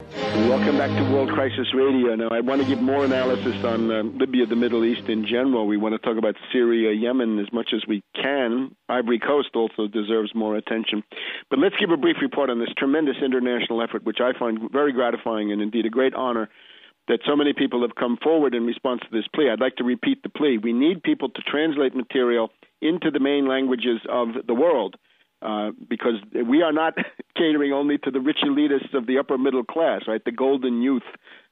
Welcome back to World Crisis Radio. Now, I want to give more analysis on Libya, the Middle East in general. We want to talk about Syria, Yemen as much as we can. Ivory Coast also deserves more attention. But let's give a brief report on this tremendous international effort, which I find very gratifying and indeed a great honor that so many people have come forward in response to this plea. I'd like to repeat the plea. We need people to translate material into the main languages of the world. Because we are not catering only to the rich elitists of the upper middle class, right? The golden youth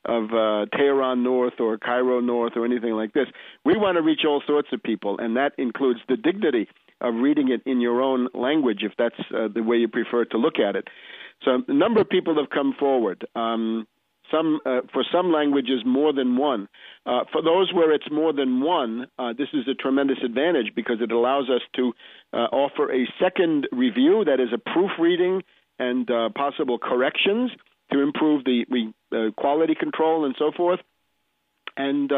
of Tehran North or Cairo North or anything like this. We want to reach all sorts of people, and that includes the dignity of reading it in your own language, if that's the way you prefer to look at it. So a number of people have come forward. For some languages, more than one. For those where it's more than one, this is a tremendous advantage because it allows us to offer a second review, that is a proofreading and possible corrections to improve the quality control and so forth. And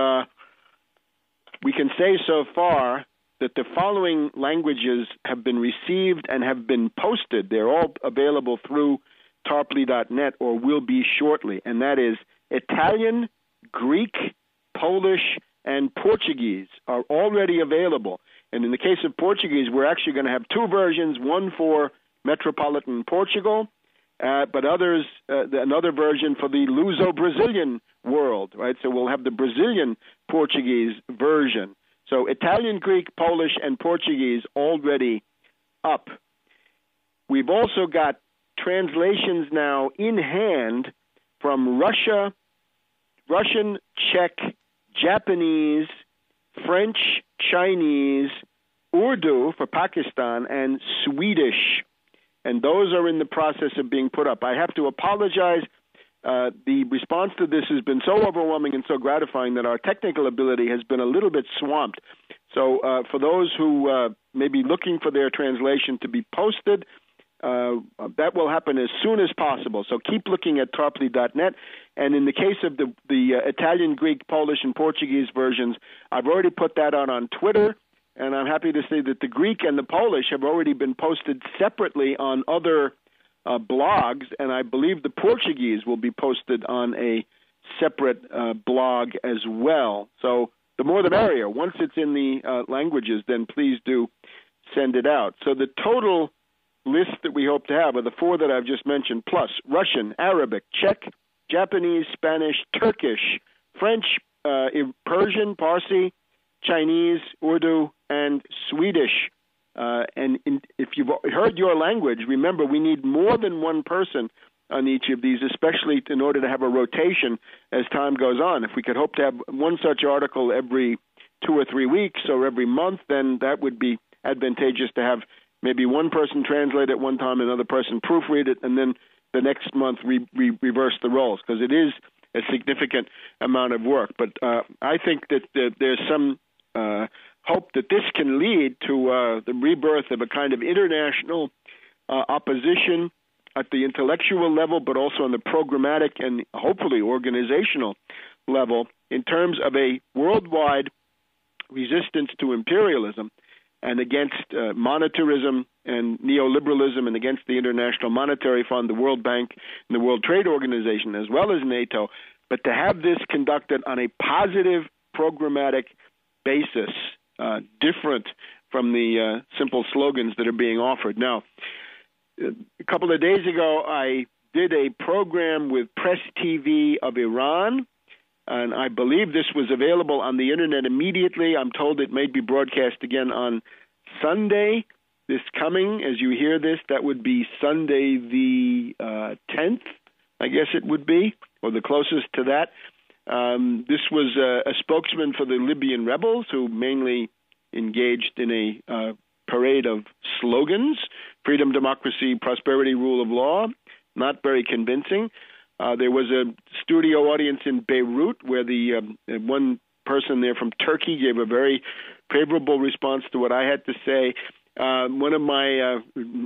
we can say so far that the following languages have been received and have been posted. They're all available through Tarpley.net or will be shortly, and that is Italian, Greek, Polish, and Portuguese are already available. And in the case of Portuguese, we're actually going to have two versions, one for metropolitan Portugal, but another version for the Luso-Brazilian world, right? So we'll have the Brazilian Portuguese version. So Italian, Greek, Polish, and Portuguese already up. We've also got translations now in hand from Russian, Czech, Japanese, French, Chinese, Urdu for Pakistan, and Swedish. And those are in the process of being put up. I have to apologize. The response to this has been so overwhelming and so gratifying that our technical ability has been a little bit swamped. So for those who may be looking for their translation to be posted, that will happen as soon as possible. So keep looking at Tarpley.net. And in the case of the Italian, Greek, Polish, and Portuguese versions, I've already put that out on Twitter, and I'm happy to say that the Greek and the Polish have already been posted separately on other blogs, and I believe the Portuguese will be posted on a separate blog as well. So the more the merrier. Once it's in the languages, then please do send it out. So the total list that we hope to have are the four that I've just mentioned, plus Russian, Arabic, Czech, Japanese, Spanish, Turkish, French, Persian, Parsi, Chinese, Urdu, and Swedish. If you've heard your language, remember we need more than one person on each of these, especially in order to have a rotation as time goes on. If we could hope to have one such article every 2 or 3 weeks or every month, then that would be advantageous to have maybe one person translate at one time, another person proofread it, and then the next month reverse the roles, because it is a significant amount of work. But I think that there's some hope that this can lead to the rebirth of a kind of international opposition at the intellectual level, but also on the programmatic and hopefully organizational level in terms of a worldwide resistance to imperialism and against monetarism and neoliberalism and against the International Monetary Fund, the World Bank, and the World Trade Organization, as well as NATO, but to have this conducted on a positive programmatic basis, different from the simple slogans that are being offered. Now, a couple of days ago, I did a program with Press TV of Iran, and I believe this was available on the Internet immediately. I'm told it may be broadcast again on Sunday, this coming. As you hear this, that would be Sunday the 10th, I guess it would be, or the closest to that. This was a spokesman for the Libyan rebels who mainly engaged in a parade of slogans: freedom, democracy, prosperity, rule of law. Not very convincing. There was a studio audience in Beirut where the one person there from Turkey gave a very favorable response to what I had to say. One of my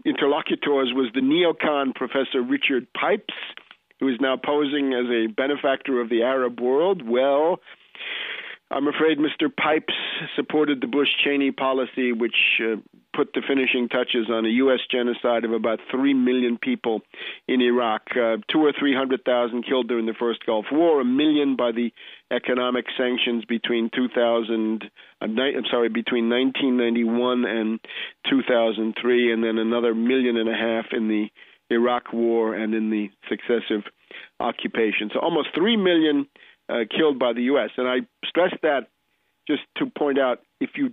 interlocutors was the neocon Professor Richard Pipes, who is now posing as a benefactor of the Arab world. Well, I'm afraid Mr. Pipes supported the Bush-Cheney policy, which put the finishing touches on a U.S. genocide of about 3 million people in Iraq, 200,000 or 300,000 killed during the first Gulf War, 1 million by the economic sanctions between 1991 and 2003, and then another 1.5 million in the Iraq War and in the successive occupation. So almost 3 million killed by the U.S. And I stress that just to point out, if you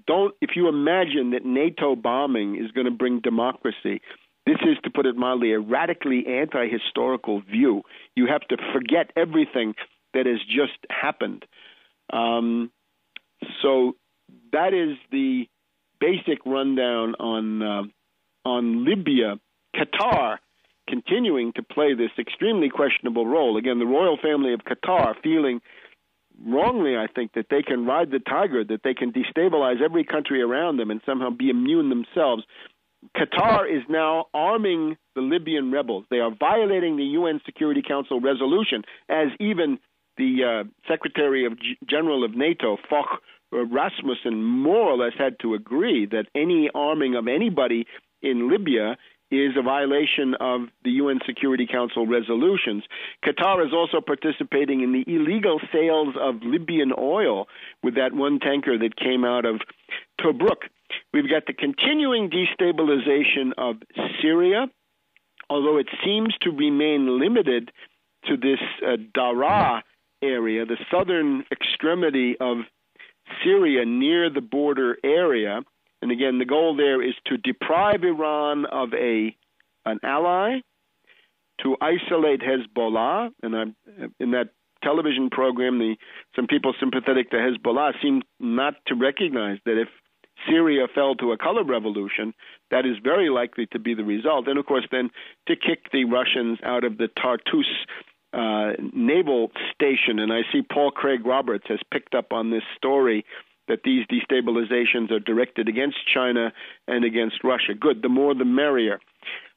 imagine that NATO bombing is going to bring democracy, this is, to put it mildly, a radically anti-historical view. You have to forget everything that has just happened. So that is the basic rundown on Libya. Qatar continuing to play this extremely questionable role. Again, the royal family of Qatar feeling wrongly, I think, that they can ride the tiger, that they can destabilize every country around them and somehow be immune themselves. Qatar is now arming the Libyan rebels. They are violating the UN Security Council resolution, as even the Secretary General of NATO, Fogh Rasmussen, more or less had to agree that any arming of anybody in Libya is a violation of the UN Security Council resolutions. Qatar is also participating in the illegal sales of Libyan oil with that one tanker that came out of Tobruk. We've got the continuing destabilization of Syria, although it seems to remain limited to this Daraa area, the southern extremity of Syria near the border area. And again, the goal there is to deprive Iran of an ally, to isolate Hezbollah. And in that television program, some people sympathetic to Hezbollah seem not to recognize that if Syria fell to a color revolution, that is very likely to be the result. And, of course, then to kick the Russians out of the Tartus naval station. And I see Paul Craig Roberts has picked up on this story that these destabilizations are directed against China and against Russia. Good, the more the merrier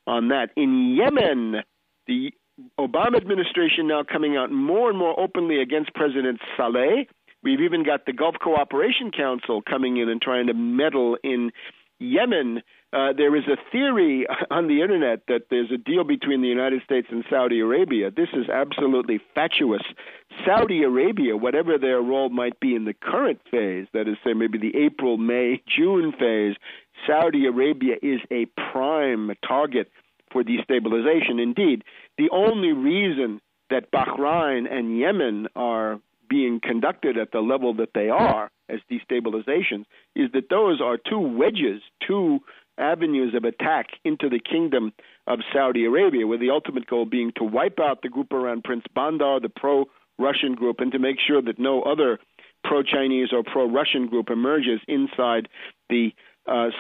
on that. In Yemen, the Obama administration now coming out more and more openly against President Saleh. We've even got the Gulf Cooperation Council coming in and trying to meddle in Yemen. There is a theory on the internet that there's a deal between the United States and Saudi Arabia. This is absolutely fatuous. Saudi Arabia, whatever their role might be in the current phase, that is, say, maybe the April, May, June phase, Saudi Arabia is a prime target for destabilization. Indeed, the only reason that Bahrain and Yemen are being conducted at the level that they are as destabilizations is that those are two wedges, two avenues of attack into the kingdom of Saudi Arabia, with the ultimate goal being to wipe out the group around Prince Bandar, the pro-Russian group, and to make sure that no other pro-Chinese or pro-Russian group emerges inside the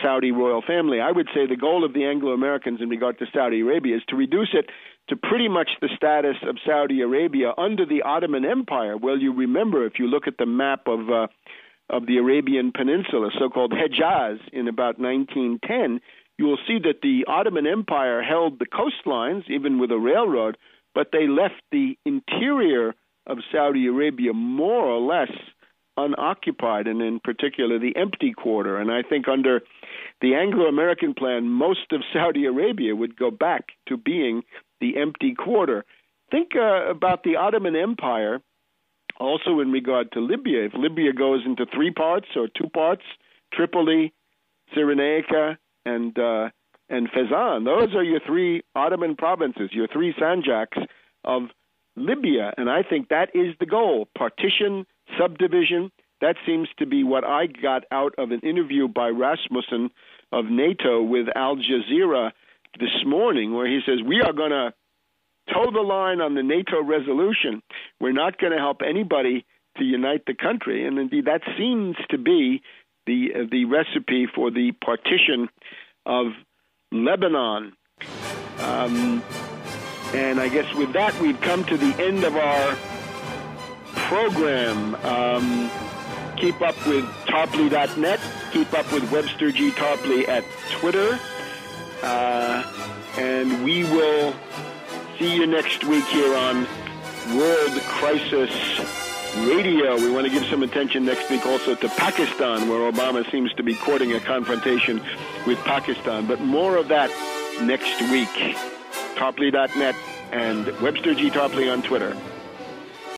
Saudi royal family. I would say the goal of the Anglo-Americans in regard to Saudi Arabia is to reduce it to pretty much the status of Saudi Arabia under the Ottoman Empire. Well, you remember, if you look at the map of the Arabian Peninsula, so-called Hejaz, in about 1910, you will see that the Ottoman Empire held the coastlines, even with a railroad, but they left the interior of Saudi Arabia more or less unoccupied, and in particular the empty quarter. And I think under the Anglo-American plan, most of Saudi Arabia would go back to being the empty quarter. Think about the Ottoman Empire also in regard to Libya. If Libya goes into three parts or two parts, Tripoli, Cyrenaica, and Fezzan, those are your three Ottoman provinces, your three sanjaks of Libya. And I think that is the goal. Partition, subdivision. That seems to be what I got out of an interview by Rasmussen of NATO with Al Jazeera this morning, where he says, we are going to toe the line on the NATO resolution. We're not going to help anybody to unite the country. And indeed, that seems to be the recipe for the partition of Lebanon. And I guess with that, we've come to the end of our program. Keep up with Tarpley.net. Keep up with Webster G. Tarpley at Twitter. And we will see you next week here on World Crisis Radio. We want to give some attention next week also to Pakistan, where Obama seems to be courting a confrontation with Pakistan. But more of that next week. Tarpley.net and Webster G. Tarpley on Twitter.